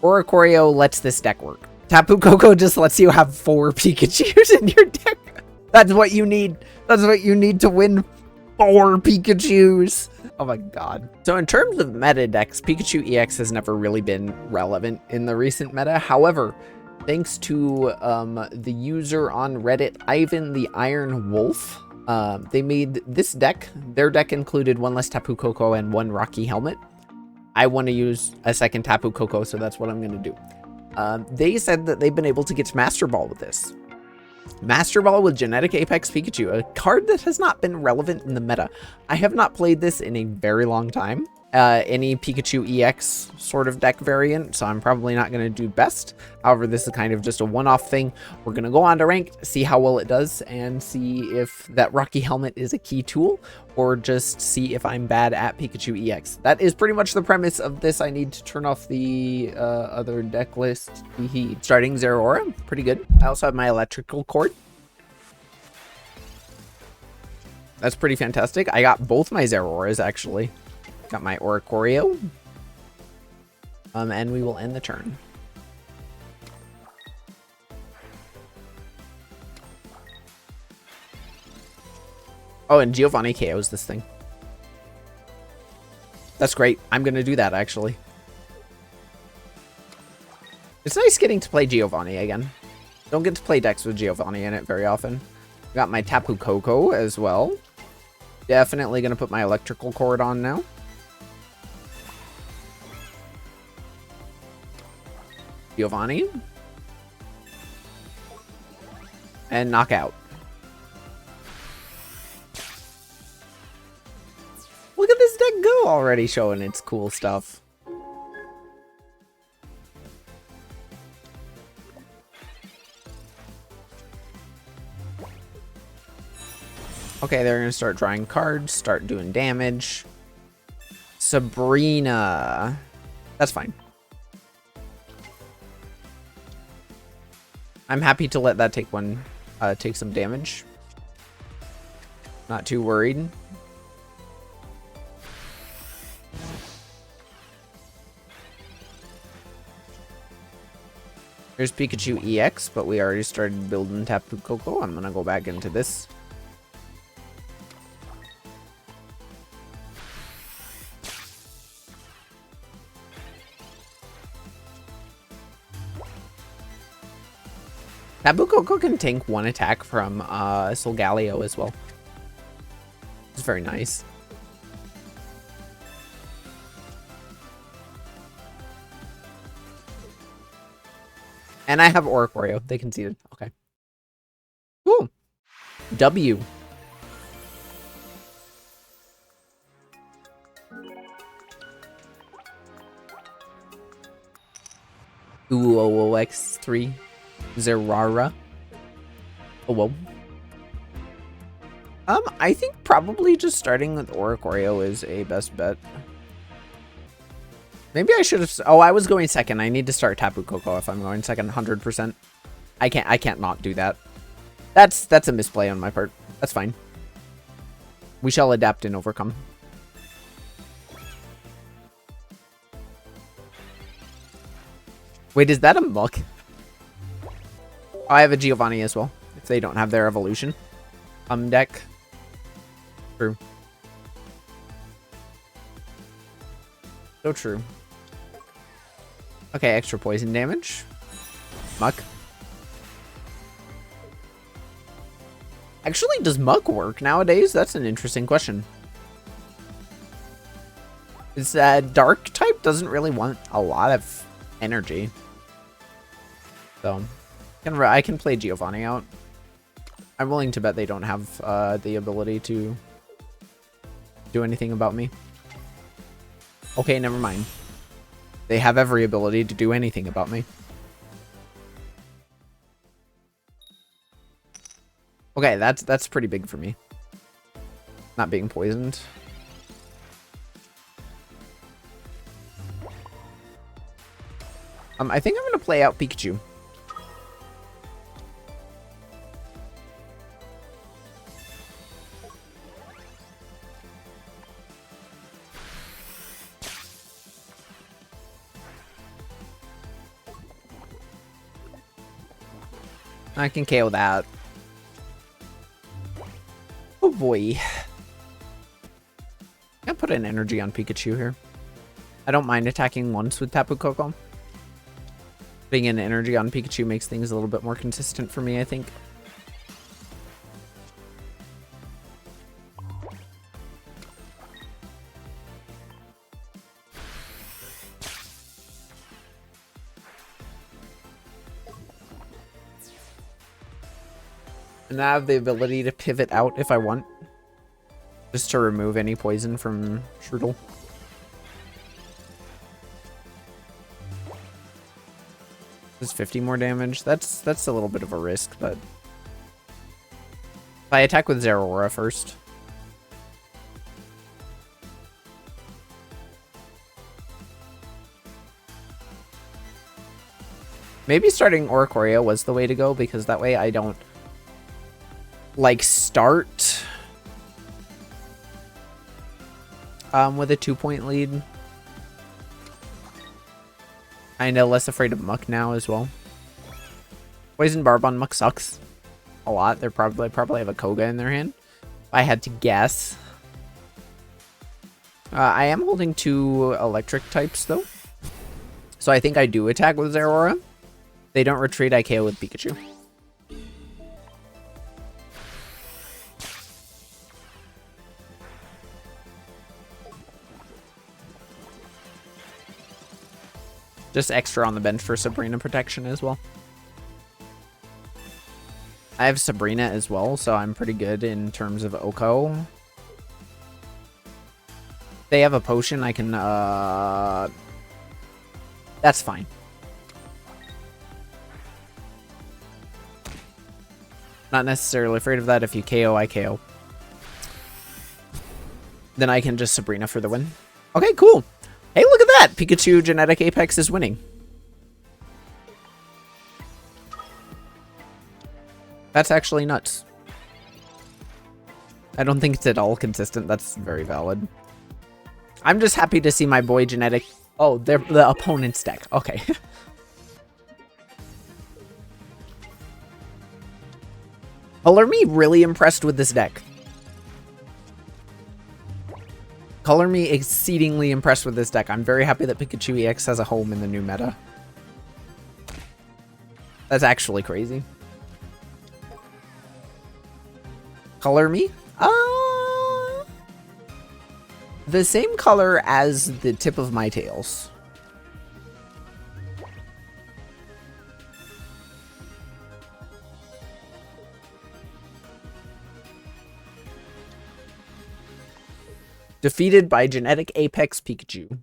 Oricorio lets this deck work. Tapu Koko just lets you have 4 Pikachus in your deck. That's what you need. That's what you need to win 4 Pikachus. Oh my god. So in terms of meta decks, Pikachu EX has never really been relevant in the recent meta. However, thanks to the user on Reddit, Ivan the Iron Wolf, they made this deck. Their deck included 1 less Tapu Koko and 1 Rocky Helmet. I want to use a second Tapu Koko, so that's what I'm going to do. They said that they've been able to get Master Ball with this. Master Ball with Genetic Apex Pikachu, a card that has not been relevant in the meta. I have not played this in a very long time. Any Pikachu EX sort of deck variant, so I'm probably not going to do best. However, this is kind of just a one-off thing. We're going to go on to ranked, see how well it does, and see if that Rocky Helmet is a key tool, or just see if I'm bad at Pikachu EX. That is pretty much the premise of this. I need to turn off the other deck list. Starting Zeraora, pretty good. I also have my electrical cord. That's pretty fantastic. I got both my Zeraoras, actually. Got my Oricorio. And we will end the turn. Oh, and Giovanni KOs this thing. That's great. I'm going to do that, actually. It's nice getting to play Giovanni again. Don't get to play decks with Giovanni in it very often. Got my Tapu Koko as well. Definitely going to put my electrical cord on now. Giovanni. And knockout. Look at this deck go already showing its cool stuff. Okay, they're going to start drawing cards, start doing damage. Sabrina. That's fine. I'm happy to let that take some damage. Not too worried. Here's Pikachu EX, but we already started building Tapu Koko. I'm gonna go back into this. Tapu Koko can tank 1 attack from Solgaleo as well. It's very nice. And I have Oricorio. They conceded. Okay. Cool. W. X3. Zerara. Oh, whoa. I think probably just starting with Oricorio is a best bet. Maybe I should have... Oh, I was going second. I need to start Tapu Koko if I'm going second 100%. I can't not do that. That's a misplay on my part. That's fine. We shall adapt and overcome. Wait, is that a muck? Oh, I have a Giovanni as well, if they don't have their evolution. Deck. True. So true. Okay, extra poison damage. Muck. Actually, does Muck work nowadays? That's an interesting question. It's Dark type doesn't really want a lot of energy. So... I can play Giovanni out. I'm willing to bet they don't have the ability to do anything about me. Okay, never mind. They have every ability to do anything about me. Okay, that's pretty big for me. Not being poisoned. I think I'm gonna play out Pikachu. I can KO that. Oh boy. I'll put an energy on Pikachu here. I don't mind attacking once with Tapu Koko. Putting an energy on Pikachu makes things a little bit more consistent for me, I think. And I have the ability to pivot out if I want. Just to remove any poison from Strudel. Does 50 more damage? That's a little bit of a risk, but... If I attack with Zeraora first. Maybe starting Oricorio was the way to go, because that way I don't... like, start... with a 2-point lead. Kinda less afraid of Muck now as well. Poison Barb on Muck sucks a lot. They probably have a Koga in their hand. If I had to guess. I am holding 2 electric types though. So I think I do attack with Zeraora. They don't retreat, I KO with Pikachu. Just extra on the bench for Sabrina protection as well. I have Sabrina as well, so I'm pretty good in terms of Oko. If they have a potion, I can, that's fine. Not necessarily afraid of that. If you KO, I KO. Then I can just Sabrina for the win. Okay, cool. Hey, look at that! Pikachu Genetic Apex is winning. That's actually nuts. I don't think it's at all consistent. That's very valid. I'm just happy to see my boy Genetic... Oh, they're the opponent's deck. Okay. Color Me really impressed with this deck. Color Me exceedingly impressed with this deck. I'm very happy that Pikachu EX has a home in the new meta. That's actually crazy. Color Me? The same color as the tip of my tails. Defeated by Genetic Apex Pikachu.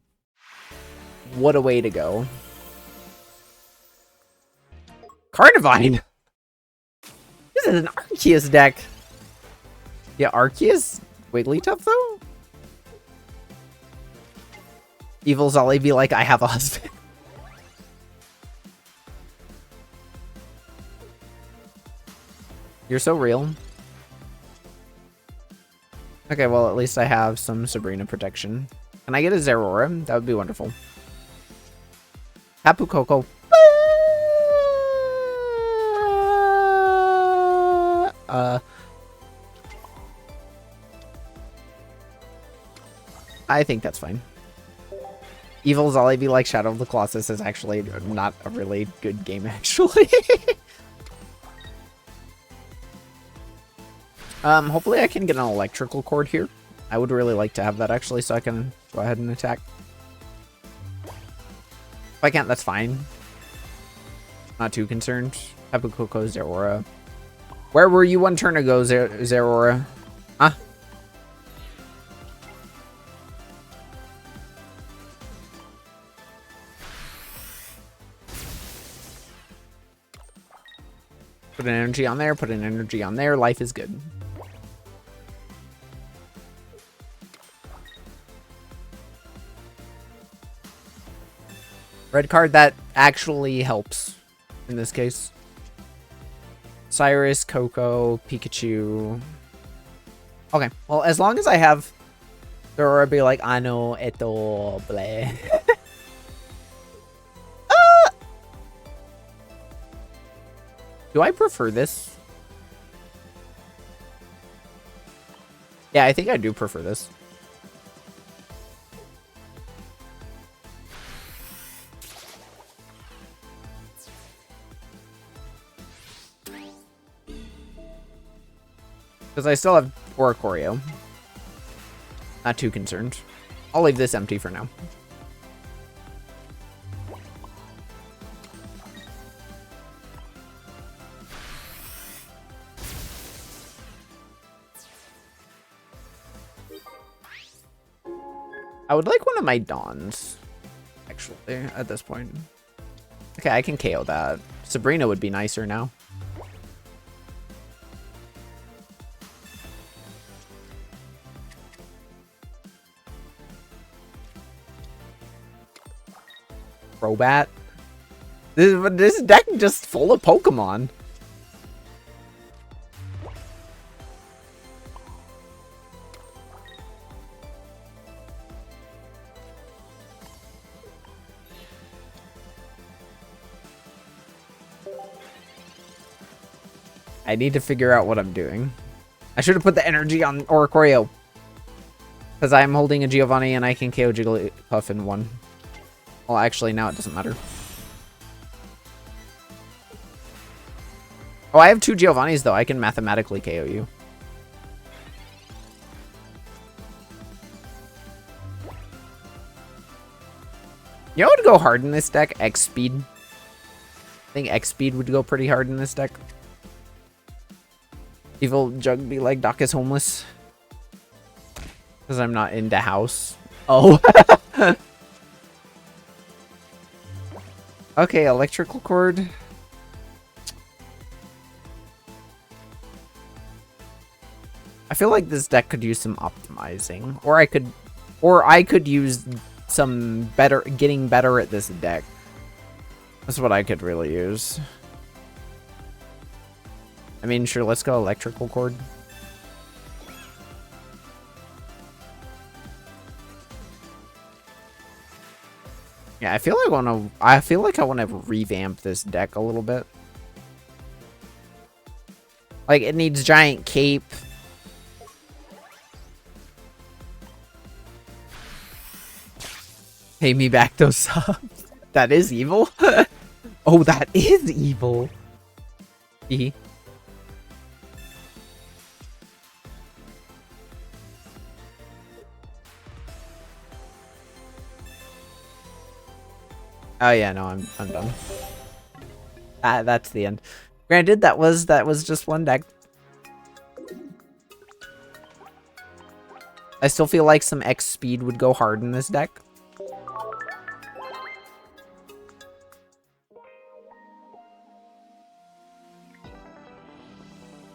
What a way to go. Carnivine! This is an Arceus deck. Yeah, Arceus? Wigglytuff, though? Evil Zolly be like, I have a husband. You're so real. Okay, well, at least I have some Sabrina protection. Can I get a Zeraora? That would be wonderful. Tapu Koko. I think that's fine. Evil Zolly be like Shadow of the Colossus is actually not a really good game, actually. Hopefully I can get an electrical cord here. I would really like to have that, actually, so I can go ahead and attack. If I can't, that's fine. Not too concerned. Tapu Koko, Zeraora. Where were you 1 turn ago, Zeraora? Huh? Put an energy on there, put an energy on there. Life is good. Red card, that actually helps in this case. Cyrus, Coco, Pikachu. Okay, well, as long as I have... There will be like, I know, eto, bleh. Do I prefer this? Yeah, I think I do prefer this. Because I still have Oricorio. Not too concerned. I'll leave this empty for now. I would like one of my Dawns, actually, at this point. Okay, I can KO that. Sabrina would be nicer now. Crobat. This deck just full of Pokemon. I need to figure out what I'm doing. I should have put the energy on Oricorio. Because I'm holding a Giovanni and I can KO Jigglypuff in one. Well, actually, now it doesn't matter. Oh, I have 2 Giovannis, though. I can mathematically KO you. You know what would go hard in this deck? X-Speed. I think X-Speed would go pretty hard in this deck. Evil Jug be like, Doc is homeless. Because I'm not into house. Oh. Okay, electrical cord. I feel like this deck could use some optimizing. Or I could use some getting better at this deck. That's what I could really use. I mean, sure, let's go electrical cord. Yeah, I feel like I want to revamp this deck a little bit. Like, it needs giant cape. Pay me back those subs. That is evil. Oh, that is evil. Hee. Oh yeah, no, I'm done. That's the end. Granted, that was just one deck. I still feel like some X speed would go hard in this deck.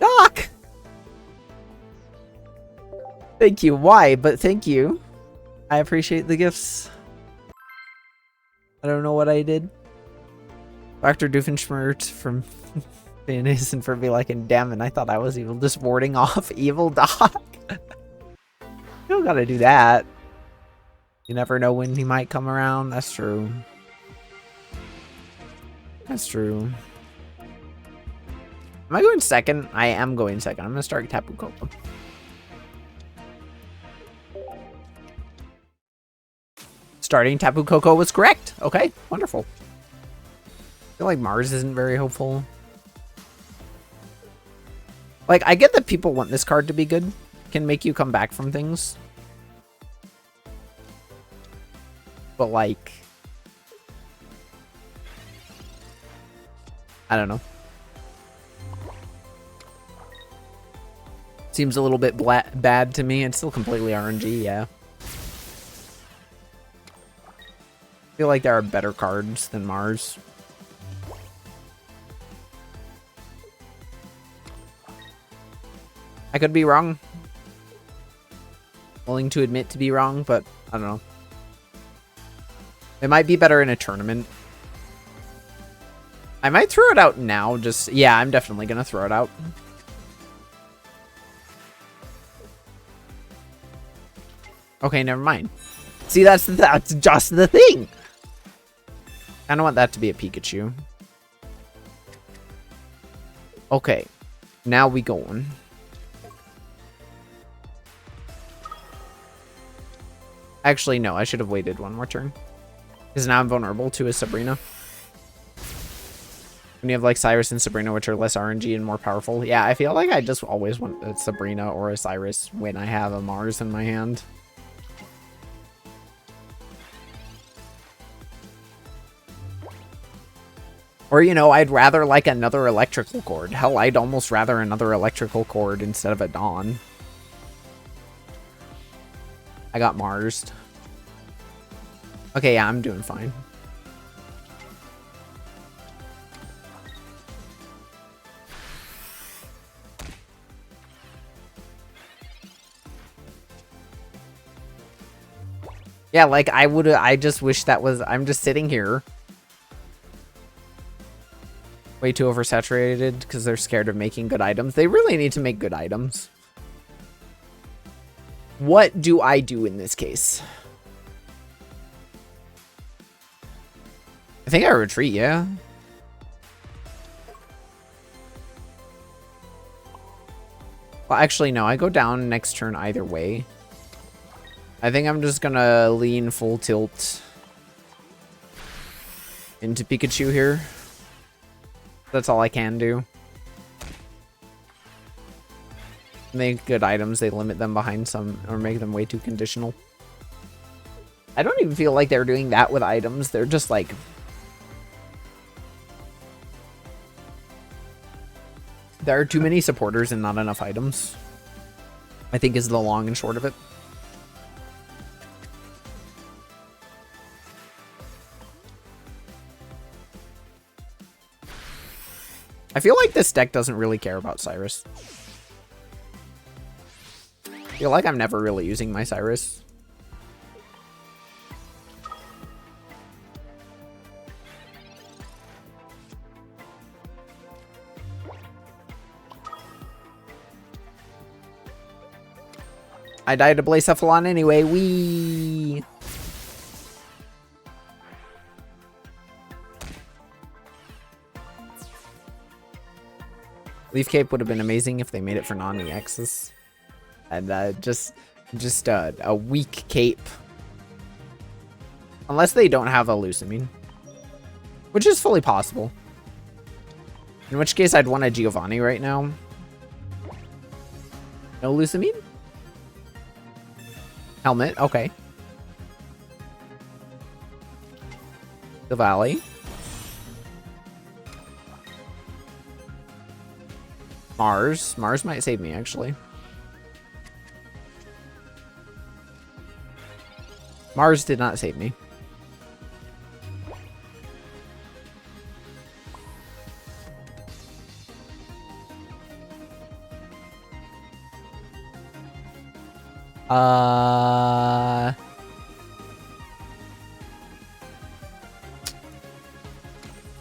Doc! Thank you. Why? But thank you. I appreciate the gifts. I don't know what I did. Dr. Doofenshmirtz from Mayonnaise and for me like, and damn it, I thought I was evil. Just warding off evil Doc. You don't gotta do that. You never know when he might come around. That's true. That's true. Am I going second? I am going second. I'm gonna start Tapu Koko. Starting Tapu Koko was correct. Okay, wonderful. I feel like Mars isn't very hopeful. Like, I get that people want this card to be good. Can make you come back from things. But, like, I don't know. Seems a little bit bad to me. It's still completely RNG, yeah. I feel like there are better cards than Mars. I could be wrong. Willing to admit to be wrong, but I don't know. It might be better in a tournament. I might throw it out now. Just, yeah, I'm definitely gonna throw it out. Okay, never mind. See, that's just the thing. I don't want that to be a Pikachu. Okay. Now we going. Actually, no. I should have waited one more turn. Because now I'm vulnerable to a Sabrina. When you have like Cyrus and Sabrina, which are less RNG and more powerful. Yeah, I feel like I just always want a Sabrina or a Cyrus when I have a Mars in my hand. Or, you know, I'd rather like another electrical cord. Hell, I'd almost rather another electrical cord instead of a Dawn. I got Marsed. Okay, yeah, I'm doing fine. Yeah, like, I just wish that was, I'm just sitting here. Way too oversaturated because they're scared of making good items. They really need to make good items. What do I do in this case? I think I retreat, yeah. Well, actually, no. I go down next turn either way. I think I'm just gonna lean full tilt into Pikachu here. That's all I can do. Make good items, they limit them behind some, or make them way too conditional. I don't even feel like they're doing that with items. They're just like... There are too many supporters and not enough items, I think is the long and short of it. I feel like this deck doesn't really care about Cyrus. I feel like I'm never really using my Cyrus. I died to Blacephalon anyway. Wee. Leaf Cape would have been amazing if they made it for non-EXs. And just a weak cape. Unless they don't have a Lusamine. Which is fully possible. In which case I'd want a Giovanni right now. No Lusamine? Helmet, okay. The Valley. Mars. Mars might save me, actually. Mars did not save me.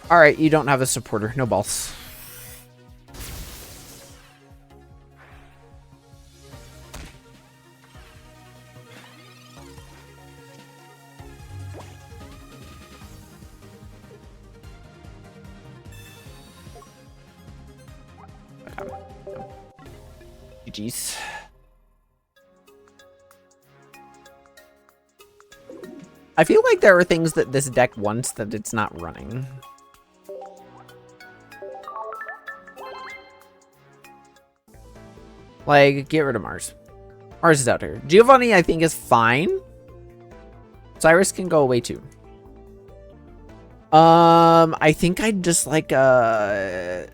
Alright, you don't have a supporter. No balls. GG's. I feel like there are things that this deck wants that it's not running. Like, get rid of Mars. Mars is out here. Giovanni, I think, is fine. Cyrus can go away, too. I think I'd just like, I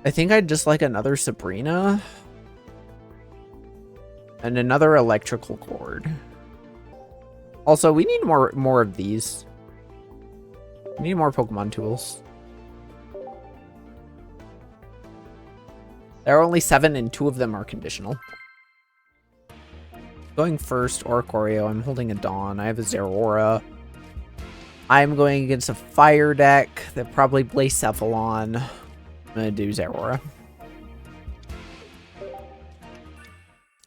think I'd just like another Sabrina. And another electrical cord. Also, we need more of these. We need more Pokemon tools. There are only 7 and 2 of them are conditional. Going first, Oricorio. I'm holding a Dawn. I have a Zeraora. I'm going against a fire deck that probably Blacephalon. I'm going to do Zeraora.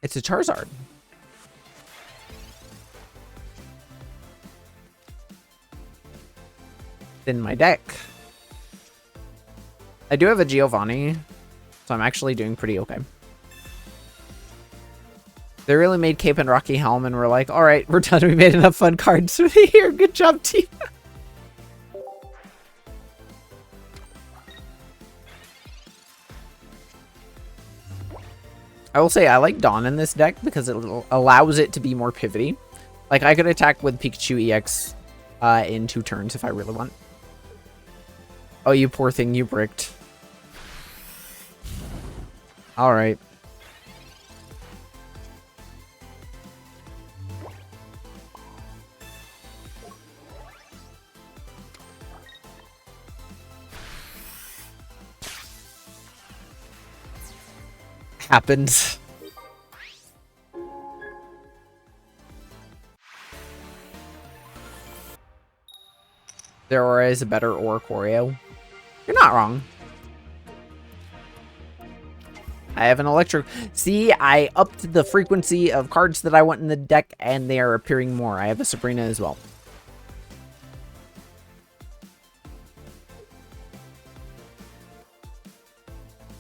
It's a Charizard. In my deck. I do have a Giovanni, so I'm actually doing pretty okay. They really made Cape and Rocky Helm, and we're like, all right, we're done. We made enough fun cards for the year. Good job, team. I will say I like Dawn in this deck because it allows it to be more pivoty. Like, I could attack with Pikachu EX in 2 turns if I really want. Oh, you poor thing, you bricked. Alright. Happens. There is a better Oricorio. You're not wrong. I have an electric. See, I upped the frequency of cards that I want in the deck, and they are appearing more. I have a Sabrina as well.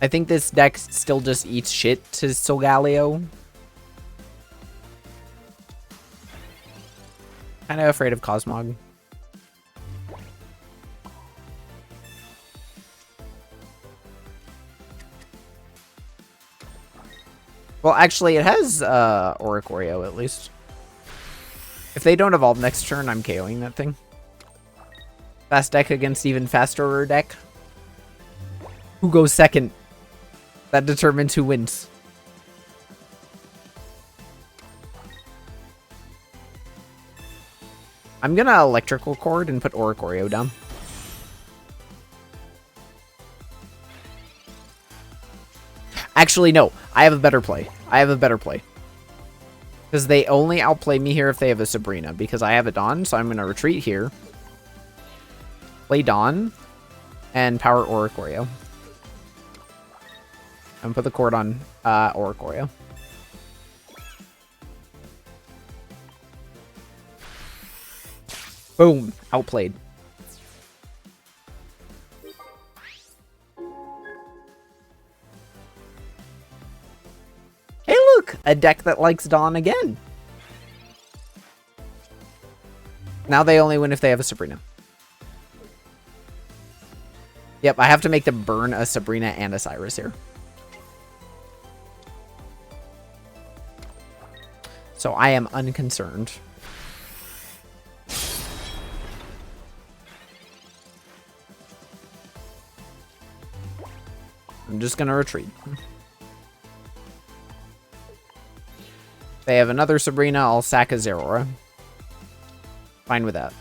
I think this deck still just eats shit to Solgaleo. Kind of afraid of Cosmog. Well, actually, it has Oricorio, at least. If they don't evolve next turn, I'm KOing that thing. Fast deck against even faster deck. Who goes second? That determines who wins. I'm gonna Electrical Cord and put Oricorio down. Actually, no. I have a better play. Because they only outplay me here if they have a Sabrina. Because I have a Dawn, so I'm going to retreat here. Play Dawn. And power Oricorio. And put the cord on Oricorio. Boom. Outplayed. Hey, look! A deck that likes Dawn again. Now they only win if they have a Sabrina. Yep, I have to make them burn a Sabrina and a Cyrus here. So I am unconcerned. I'm just gonna retreat. If they have another Sabrina, I'll sack a Zeraora. Fine with that.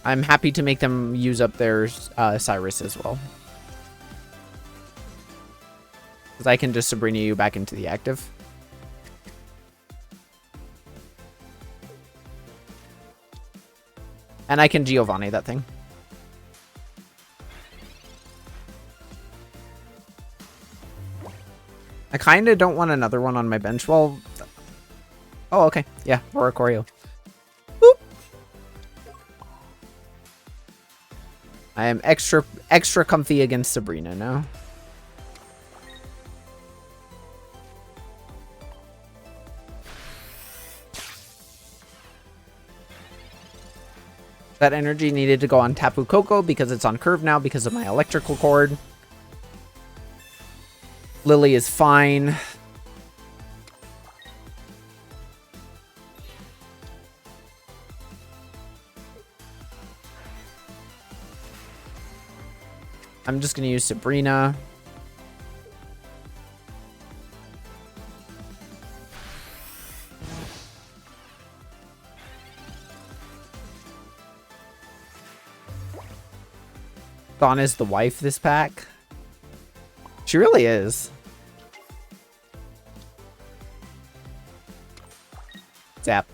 I'm happy to make them use up their Cyrus as well. Because I can just Sabrina you back into the active. And I can Giovanni that thing. I kind of don't want another one on my bench. Well, oh, okay. Yeah, Oricorio. Boop. I am extra comfy against Sabrina now. That energy needed to go on Tapu Koko because it's on curve now because of my electrical cord. Lily is fine. I'm just going to use Sabrina. Dawn is the wife this pack. She really is. Zap.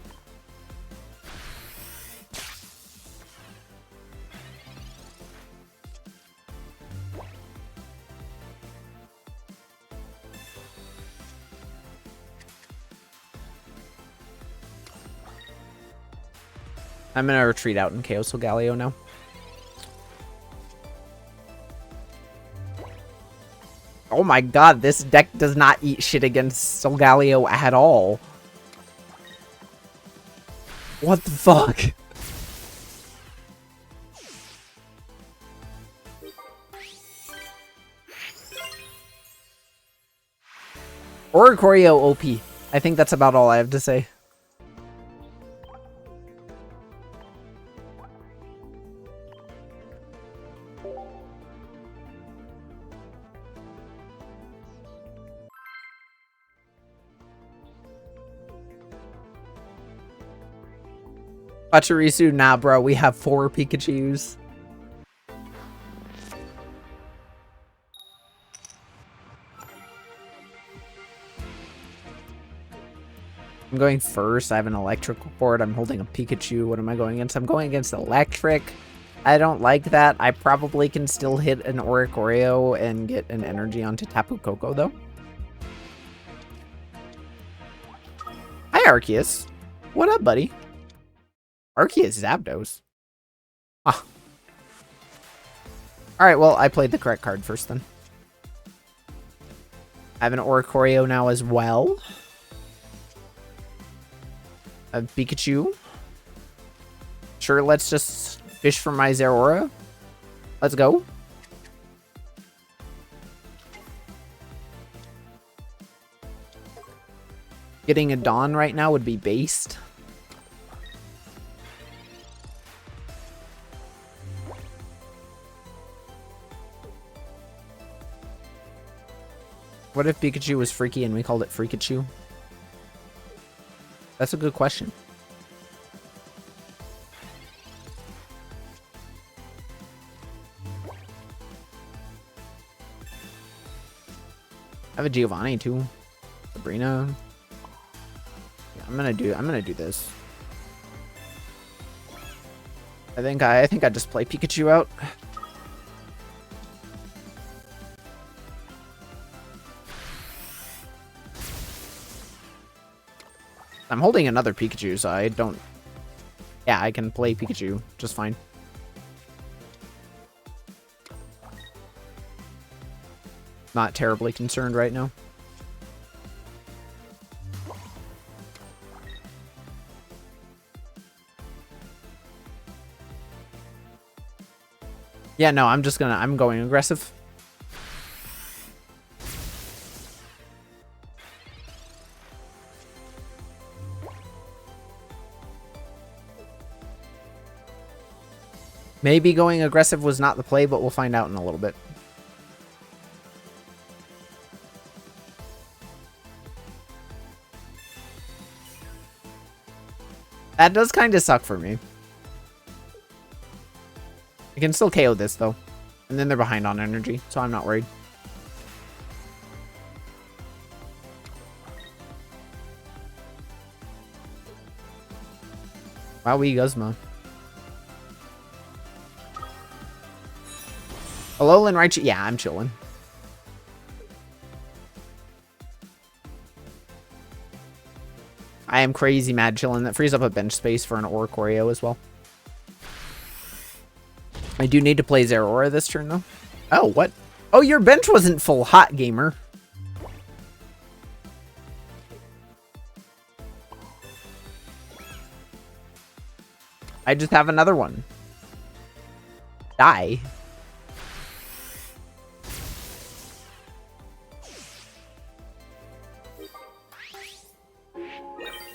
I'm gonna retreat out in KO Solgaleo now. Oh my god, this deck does not eat shit against Solgaleo at all. What the fuck? Oricorio OP. I think that's about all I have to say. Pachirisu, nah bro, we have 4 Pikachus. I'm going first. I have an electrical board. I'm holding a Pikachu. What am I going against? I'm going against electric. I don't like that. I probably can still hit an Oricorio and get an energy onto Tapu Koko though. Hi Arceus. What up, buddy? Arceus Zapdos. Ah. Alright, well, I played the correct card first then. I have an Oricorio now as well. A Pikachu. Sure, let's just fish for my Zeraora. Let's go. Getting a Dawn right now would be based. What if Pikachu was freaky and we called it Freakachu? That's a good question. I have a Giovanni too. Sabrina. Yeah, I'm gonna do this. I think I just play Pikachu out. I'm holding another Pikachu, so I don't... Yeah, I can play Pikachu just fine. Not terribly concerned right now. Yeah, no, I'm going aggressive. Maybe going aggressive was not the play, but we'll find out in a little bit. That does kind of suck for me. I can still KO this, though. And then they're behind on energy, so I'm not worried. Wow, we Guzma. Alolan Raichu. Yeah, I'm chilling. I am crazy mad chilling. That frees up a bench space for an Oricorio as well. I do need to play Zeraora this turn, though. Oh, what? Oh, your bench wasn't full. Hot gamer. I just have another one. Die.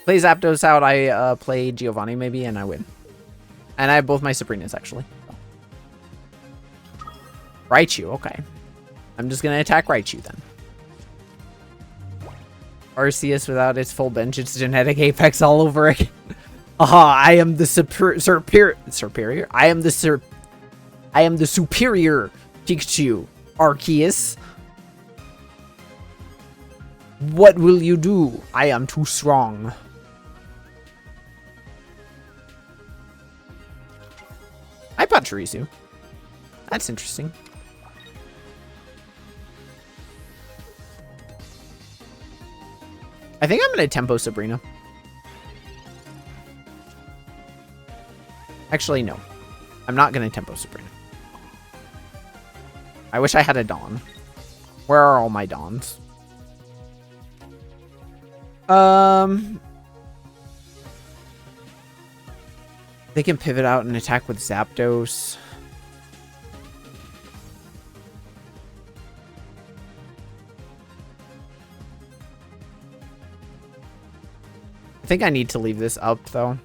Play Zapdos out, I play Giovanni maybe, and I win. And I have both my Sabrinas, actually. Raichu, okay. I'm just going to attack Raichu, then. Arceus without its full bench, it's genetic apex all over again. Aha, I am the superior. I am the superior Pikachu, Arceus. What will you do? I am too strong. I bought Chirisu. That's interesting. I think I'm going to tempo Sabrina. Actually, no. I'm not going to tempo Sabrina. I wish I had a Dawn. Where are all my Dawns? They can pivot out and attack with Zapdos. I think I need to leave this up, though.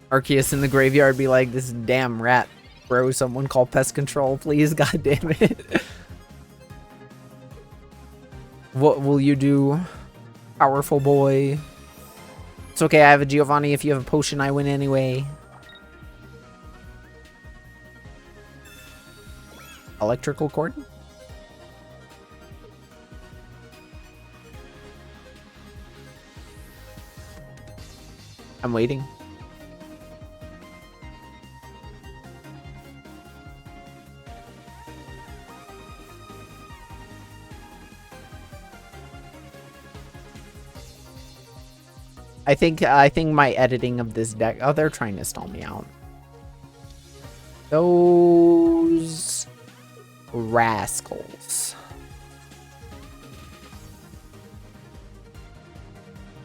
Arceus in the graveyard be like, this damn rat. Bro, someone call pest control, please. God damn it. What will you do? Powerful boy. It's okay, I have a Giovanni. If you have a potion, I win anyway. Electrical cord? I'm waiting. I think my editing of this deck... Oh, they're trying to stall me out. Those rascals.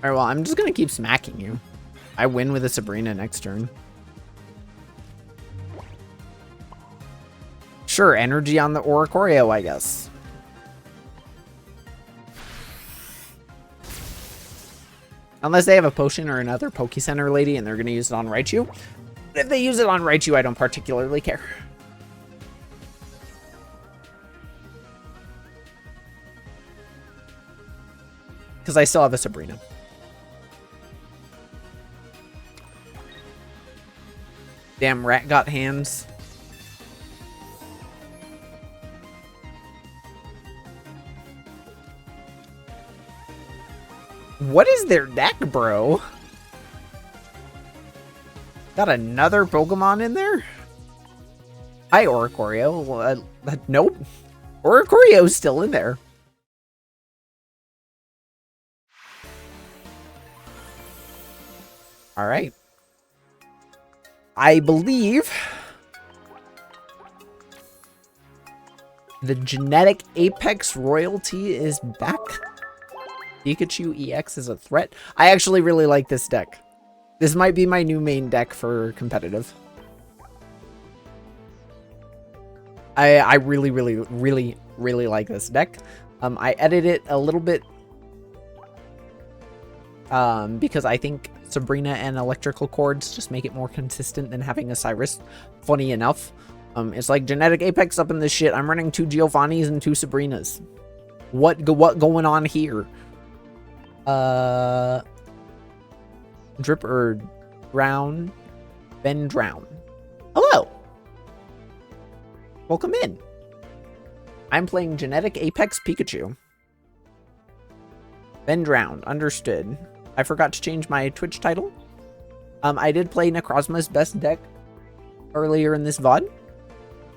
Alright, well, I'm just gonna keep smacking you. I win with a Sabrina next turn. Sure, energy on the Oricorio, I guess. Unless they have a potion or another Poke Center lady and they're going to use it on Raichu. But if they use it on Raichu, I don't particularly care. Because I still have a Sabrina. Damn rat got hands. What is their deck, bro? Got another Pokemon in there? Hi, Oricorio. Nope. Oricorio's still in there. Alright. I believe the genetic Apex royalty is back. Pikachu EX is a threat. I actually really like this deck. This might be my new main deck for competitive. I really, really, really, really like this deck. I edited it a little bit because I think Sabrina and electrical cords just make it more consistent than having a Cyrus. Funny enough. It's like genetic Apex up in this shit. I'm running 2 Giovannis and 2 Sabrinas. What going on here? Drip or drown. Ben drown. Hello. Welcome in. I'm playing genetic Apex Pikachu. Ben drowned. Understood. I forgot to change my Twitch title. I did play Necrozma's best deck earlier in this VOD.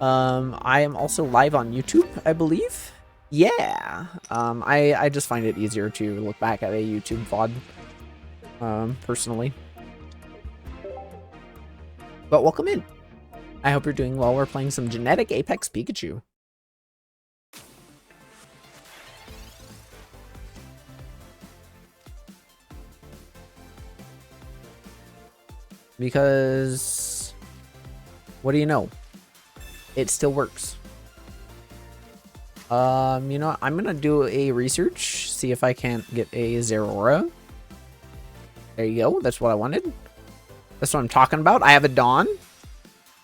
I am also live on YouTube, I believe. Yeah. I just find it easier to look back at a YouTube VOD, personally. But welcome in. I hope you're doing well. We're playing some genetic Apex Pikachu. Because, what do you know? It still works. You know what? I'm gonna do a research, see if I can't get a Zeraora. There you go. That's what I wanted. That's what I'm talking about. I have a Dawn.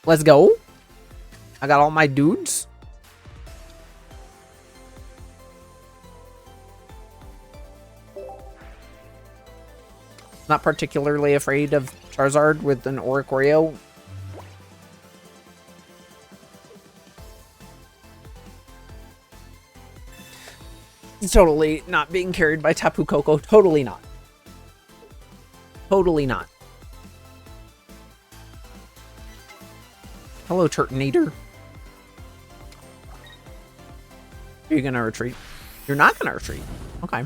Let's go. I got all my dudes. Not particularly afraid of Charizard with an Oricorio. Totally not being carried by Tapu Koko. Totally not. Totally not. Hello, Turtonator. Are you gonna retreat? You're not gonna retreat. Okay.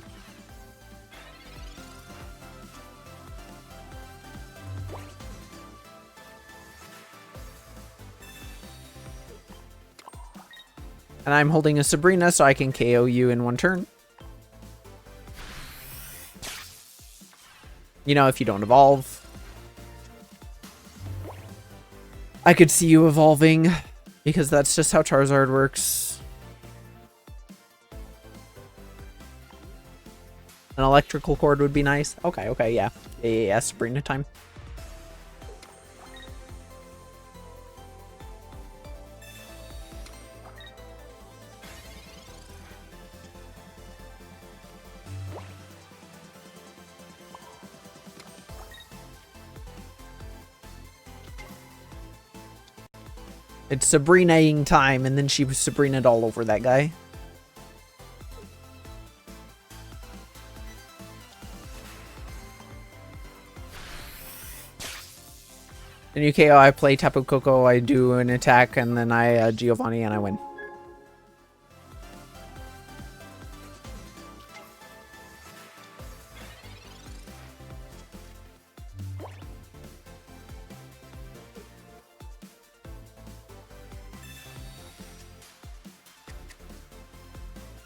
And I'm holding a Sabrina, so I can KO you in one turn. You know, if you don't evolve. I could see you evolving, because that's just how Charizard works. An electrical cord would be nice. Okay, okay, yeah. Yeah, Sabrina time. It's Sabrina-ing time, and then she was Sabrina-ed all over that guy. In UKO, I play Tapu Koko, I do an attack, and then I Giovanni, and I win.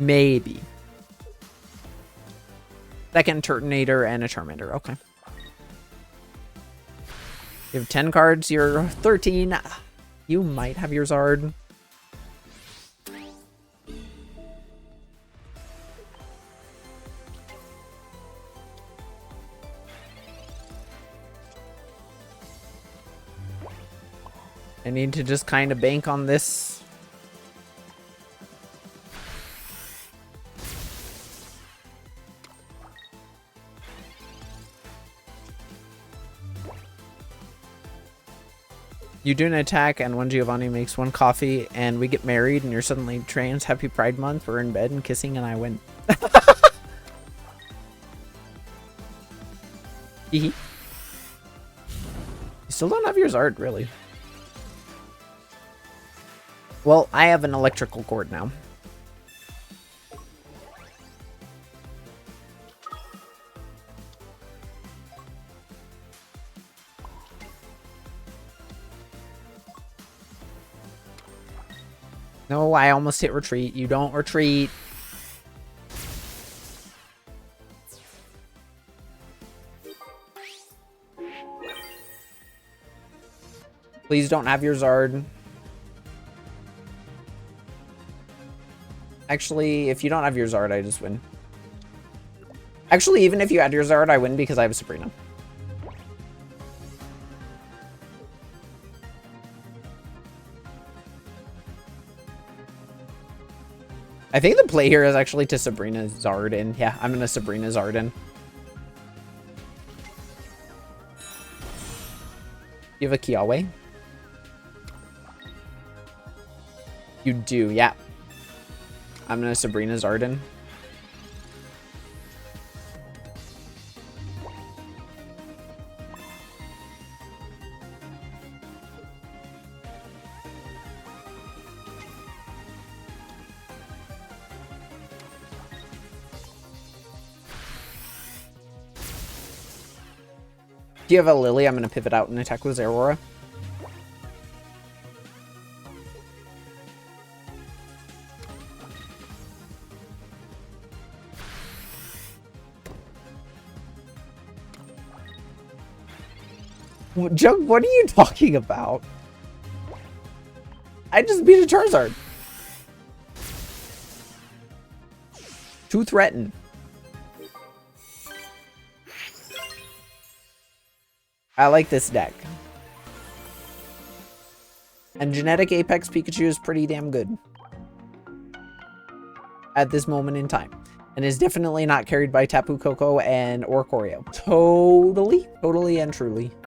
Maybe. Second Turtonator and a Charmander. Okay. You have 10 cards. You're 13. You might have your Zard. I need to just kind of bank on this. You do an attack, and one Giovanni makes one coffee, and we get married, and you're suddenly trans. Happy Pride Month. We're in bed and kissing, and I win. You still don't have your Zard, really. Well, I have an electrical cord now. No, I almost hit retreat. You don't retreat. Please don't have your Zard. Actually, if you don't have your Zard, I just win. Actually, even if you had your Zard, I win because I have Sabrina. I think the play here is actually to Sabrina Zardin. Yeah, I'm gonna Sabrina Zardin. You have a Kiawe? You do, yeah. I'm gonna Sabrina Zardin. Do you have a Lily? I'm going to pivot out and attack with Zeraora. Jug, what are you talking about? I just beat a Charizard. To threaten. I like this deck. And Genetic Apex Pikachu is pretty damn good. At this moment in time. And is definitely not carried by Tapu Koko and or Choreo. Totally and truly.